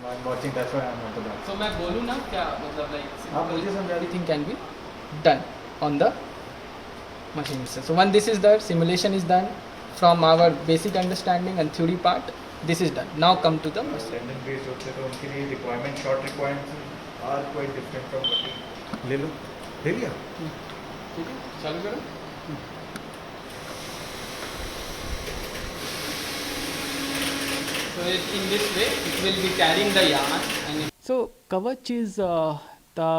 I'm watching, that's why I'm onto that. So मैं बोलूँ ना क्या मतलब like आप मुझे समझा दीजिए। everything can be done on the machine itself. So when this is done, simulation is done from our basic understanding and theory part. This is done. Now come to the machine. Landing based होते तो उनके लिए requirement short requirement are quite different from what ले लो ले लिया ठीक है चालू करो. So in this way it will be carrying the yarn. And so Kavach is the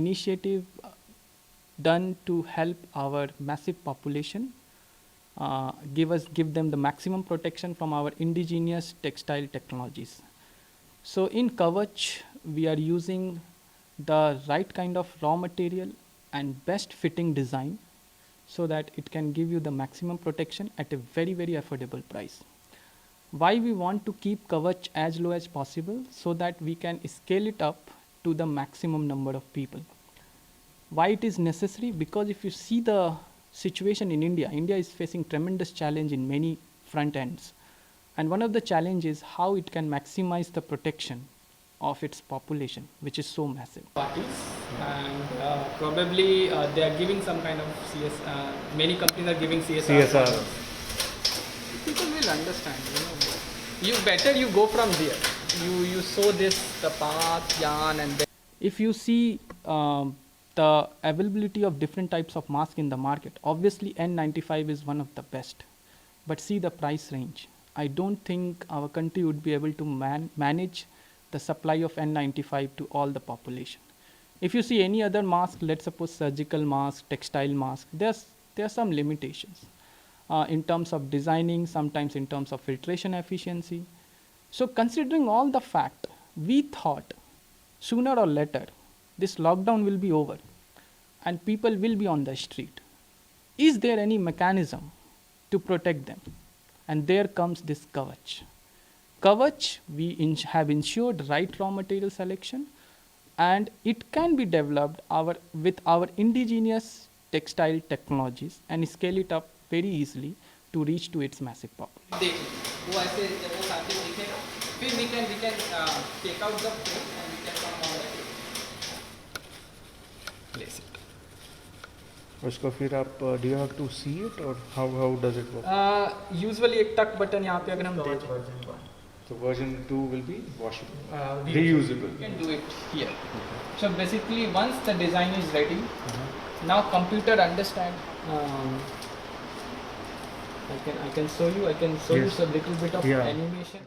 initiative done to help our massive population, give them the maximum protection from our indigenous textile technologies. So in Kavach we are using the right kind of raw material and best fitting design so that it can give you the maximum protection at a very affordable price. Why we want to keep Kavach as low as possible? So that we can scale it up to the maximum number of people. Why it is necessary? Because if you see the situation in India, India is facing tremendous challenge in many front ends. And one of the challenges is how it can maximize the protection of its population, which is so massive. Parties and probably they are giving some kind of CS. Many companies are giving CSR. People will understand. You better you go from there. You sow this the path yarn and then if you see the availability of different types of mask in the market, obviously N95 is one of the best, but see the price range. I don't think our country would be able to manage the supply of N95 to all the population. If you see any other mask, let's suppose surgical mask, textile mask, there are some limitations in terms of designing, sometimes in terms of filtration efficiency. So considering all the fact, we thought sooner or later this lockdown will be over and people will be on the street. Is there any mechanism to protect them? And there comes this Kavach. Kavach, we have ensured right raw material selection, and it can be developed with our indigenous textile technologies and scale it up very easily to reach to its massive population. वो ऐसे जब वो साथ ही दिखेगा, फिर we can take out the frame and we can come on the place it. उसको फिर आप do you have to see it or how does it work? Usually एक टक बटन यहाँ पे अगर हम दे दें, So version 2 will be washable, reusable. You can do it here. So basically once the design is ready, now computer understand. I can show you. I can show you a little bit of animation.